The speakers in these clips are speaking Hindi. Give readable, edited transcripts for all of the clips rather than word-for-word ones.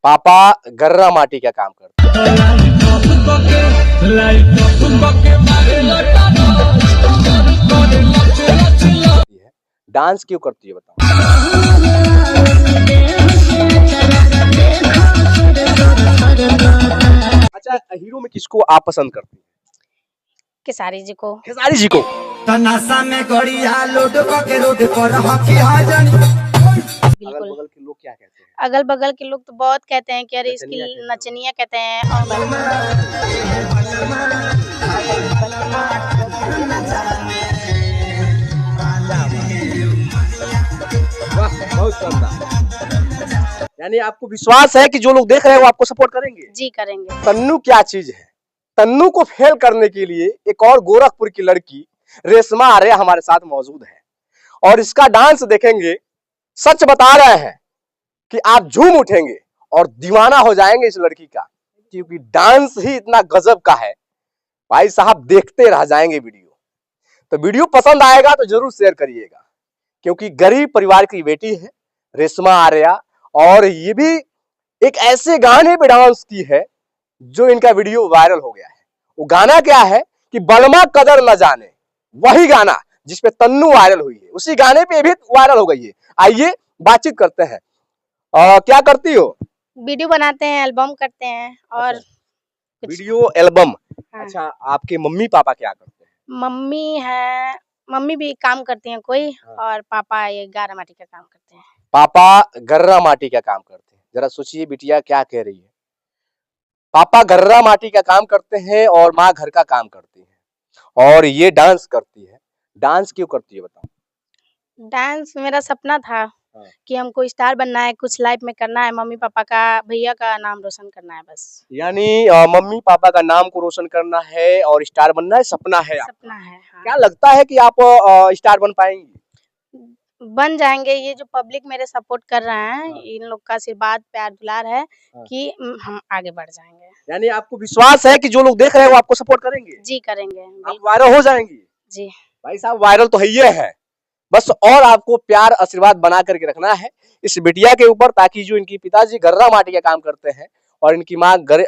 पापा गर्रा माटी का काम करते हैं। डांस क्यों करती है बताओ? अच्छा, हीरो में किसको आप पसंद करती हैं? खेसारी जी को। खेसारी जी को। तनासा में गड़िया लोड के रोड पर हकी हाजन। अगल बिल्कुल। बगल के लोग क्या कहते हैं? अगल बगल के लोग तो बहुत कहते हैं कि अरे इसकी नचनिया कहते हैं। नचनिया कहते हैं और वाह, बहुत शानदार। यानी आपको विश्वास है कि जो लोग देख रहे हैं वो आपको सपोर्ट करेंगे? जी करेंगे। तन्नू क्या चीज है? तन्नू को फेल करने के लिए एक और गोरखपुर की लड़की रेशमा आर्या हमारे साथ मौजूद है और इसका डांस देखेंगे, सच बता रहे हैं कि आप झूम उठेंगे और दीवाना हो जाएंगे इस लड़की का, क्योंकि डांस ही इतना गजब का है भाई साहब, देखते रह जाएंगे वीडियो। तो वीडियो पसंद आएगा तो जरूर शेयर करिएगा, क्योंकि गरीब परिवार की बेटी है रेशमा आर्या और ये भी एक ऐसे गाने पे डांस की है जो इनका वीडियो वायरल हो गया है। वो गाना क्या है कि बलमा कदर न जाने, वही गाना जिसपे तन्नू वायरल हुई है, उसी गाने पे भी वायरल हो गई है। आइए बातचीत करते हैं। क्या करती हो? वीडियो बनाते हैं, एल्बम करते हैं और कुछ। Video album. हाँ। अच्छा, आपके मम्मी पापा क्या करते हैं? मम्मी है, मम्मी भी काम करती हैं कोई हाँ। और पापा ये गारा माटी का काम करते हैं। पापा गर्रा माटी का काम करते हैं। जरा सोचिए बिटिया क्या कह रही है। पापा गर्रा माटी का काम करते हैं और माँ घर का काम करती है और ये डांस करती है। डांस क्यों करती है बताओ? डांस मेरा सपना था हाँ। कि हमको स्टार बनना है, कुछ लाइफ में करना है, मम्मी पापा का, भैया का नाम रोशन करना है बस। यानी मम्मी पापा का नाम को रोशन करना है और स्टार बनना है, सपना है आपका। सपना है। हाँ। क्या लगता है कि आप स्टार बन पाएंगी? बन जाएंगे। ये जो पब्लिक मेरे सपोर्ट कर रहे हैं, हाँ। इन लोग का आशीर्वाद प्यार दुलार है हाँ। कि हम आगे बढ़ जाएंगे। यानी आपको विश्वास है कि जो लोग देख रहे हैं वो आपको सपोर्ट करेंगे? जी करेंगे। आप बिल्कुल। वायरल हो जाएंगी? जी। भाई साहब वायरल तो है, बस और आपको प्यार आशीर्वाद बना करके रखना है इस बिटिया के ऊपर, ताकि जो इनकी पिताजी गर्रा माटी का काम करते हैं और इनकी माँ घर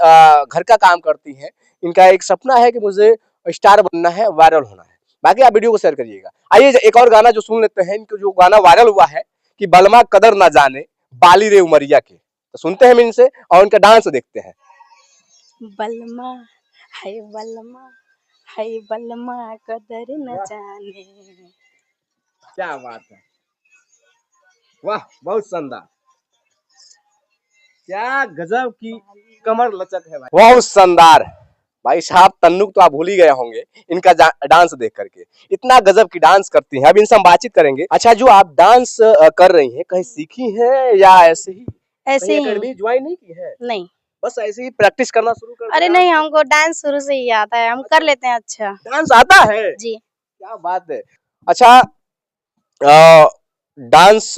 का काम करती है, इनका एक सपना है कि मुझे स्टार बनना है, वायरल होना है। बाकी आप वीडियो को शेयर करिएगा। आइए एक और गाना जो सुन लेते हैं, इनको जो गाना वायरल हुआ है कि बलमा कदर ना जाने बाली रे उमरिया के, तो सुनते हैं इनसे और उनका डांस देखते हैं। बलमा है बलमा कदर न जाने। क्या बात है, वाह बहुत शानदार, क्या गजब की कमर लचक है भाई, बहुत शानदार। भाई साहब तन्नू तो आप भूल ही गए होंगे इनका डांस देख करके, इतना गजब की डांस करती हैं। अब इनसे हम बातचीत करेंगे। अच्छा, जो आप डांस कर रही हैं, कहीं सीखी है या ऐसे ही? ऐसे ही एकेडमी ज्वाइन नहीं की है? नहीं। बस ऐसे ही प्रैक्टिस करना शुरू कर अरे दिया? नहीं, हमको डांस शुरू से ही आता है, हम कर लेते हैं। अच्छा डांस आता है? जी। क्या बात है। अच्छा, डांस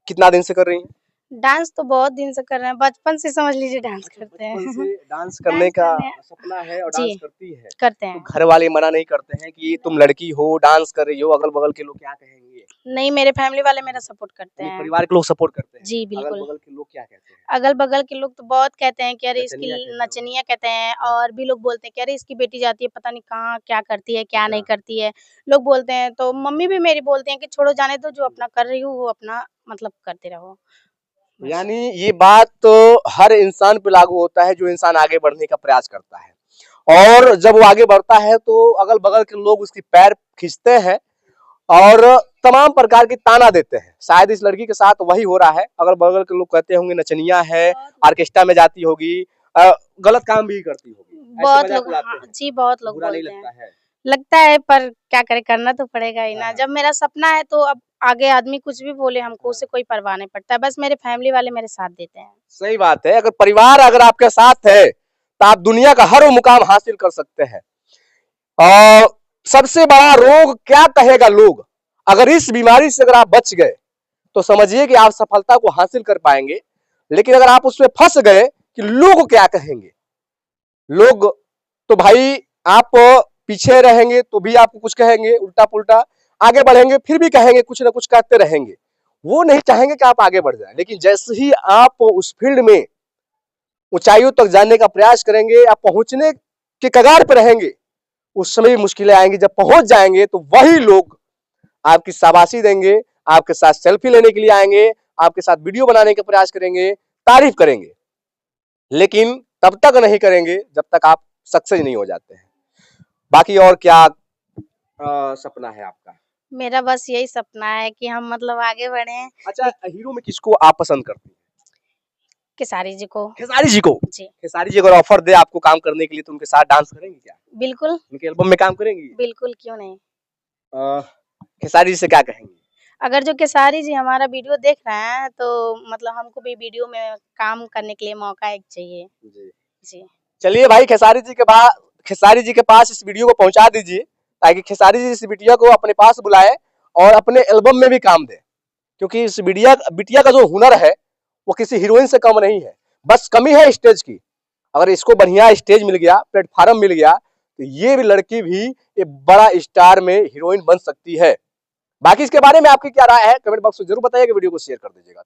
कितना दिन से कर रही हैं? डांस तो बहुत दिन से कर रहे हैं, बचपन से समझ लीजिए डांस करते हैं। बचपन से डांस करने का सपना है और जी डांस करती है? करते तो हैं। घर वाले मना नहीं करते हैं कि तुम लड़की हो डांस कर रही हो, अगल बगल के लोग क्या कहेंगे? नहीं, मेरे फैमिली वाले मेरा सपोर्ट करते हैं। परिवार के लोग सपोर्ट करते हैं? जी अगल बिल्कुल। बगल के लोग क्या कहते हैं? अगल बगल के लोग तो बहुत कहते हैं कि अरे इसकी नचनिया कहते हैं। नचनिया कहते हैं और भी लोग बोलते हैं कि अरे इसकी बेटी जाती है पता नहीं कहाँ क्या करती है क्या नहीं करती है, लोग बोलते हैं। तो मम्मी भी मेरी बोलते हैं कि छोड़ो जाने दो, जो अपना कर रही हूँ वो अपना मतलब करते रहो। यानी ये बात तो हर इंसान पे लागू होता है जो इंसान आगे बढ़ने का प्रयास करता है, और जब वो आगे बढ़ता है तो अगल बगल के लोग उसकी पैर खींचते हैं और तमाम प्रकार की ताना देते हैं। शायद इस लड़की के साथ वही हो रहा है, अगल बगल के लोग कहते होंगे नचनिया है, ऑर्केस्ट्रा में जाती होगी, गलत काम भी करती होगी। बहुत लोग, हाँ, जी बहुत लोग बुरा नहीं बोलते लगता हैं। है? लगता है पर क्या करे, करना तो पड़ेगा ही ना। हाँ। जब मेरा सपना है तो अब आगे आदमी कुछ भी बोले हमको उससे कोई परवाह नहीं पड़ता है, बस मेरे फैमिली वाले मेरे साथ देते हैं। सही बात है, अगर परिवार अगर आपके साथ है तो आप दुनिया का हर वो मुकाम हासिल कर सकते हैं। और सबसे बड़ा रोग क्या कहेगा लोग, अगर इस बीमारी से अगर आप बच गए तो समझिए कि आप सफलता को हासिल कर पाएंगे। लेकिन अगर आप उसमें फंस गए कि लोग क्या कहेंगे, लोग तो भाई आप पीछे रहेंगे तो भी आपको कुछ कहेंगे उल्टा पुल्टा, आगे बढ़ेंगे फिर भी कहेंगे, कुछ ना कुछ कहते रहेंगे। वो नहीं चाहेंगे कि आप आगे बढ़ जाए। लेकिन जैसे ही आप उस फील्ड में ऊंचाइयों तक जाने का प्रयास करेंगे या पहुंचने के कगार पर रहेंगे, उस समय भी मुश्किलें आएंगी। जब पहुंच जाएंगे तो वही लोग आपकी शाबाशी देंगे, आपके साथ सेल्फी लेने के लिए आएंगे, आपके साथ वीडियो बनाने का प्रयास करेंगे, तारीफ करेंगे, लेकिन तब तक नहीं करेंगे जब तक आप सक्सेस नहीं हो जाते हैं। बाकी और क्या सपना है आपका? मेरा बस यही सपना है कि हम मतलब आगे बढ़े। अच्छा, हीरो में किसको आप पसंद करती हैं? खेसारी जी को। खेसारी जी को। जी खेसारी जी अगर ऑफर दे आपको काम करने के लिए तो उनके साथ डांस करेंगी क्या? बिल्कुल उनके एल्बम में काम करेंगी? बिल्कुल, क्यों नहीं। खेसारी जी से क्या कहेंगी? अगर जो खेसारी जी हमारा वीडियो देख रहे हैं तो मतलब हमको भी वीडियो में काम करने के लिए मौका एक चाहिए। जी जी चलिए भाई, खेसारी जी के पास इस वीडियो को पहुंचा दीजिए, ताकि खेसारी जी इस बिटिया को अपने पास बुलाए और अपने एल्बम में भी काम दे, क्योंकि इस बिटिया का जो हुनर है वो किसी हीरोइन से कम नहीं है, बस कमी है स्टेज की। अगर इसको बढ़िया स्टेज मिल गया, प्लेटफॉर्म मिल गया, तो ये भी लड़की भी एक बड़ा स्टार में हीरोइन बन सकती है। बाकी इसके बारे में आपकी क्या राय है कमेंट बॉक्स में जरूर बताइएगा, वीडियो को शेयर कर दीजिएगा।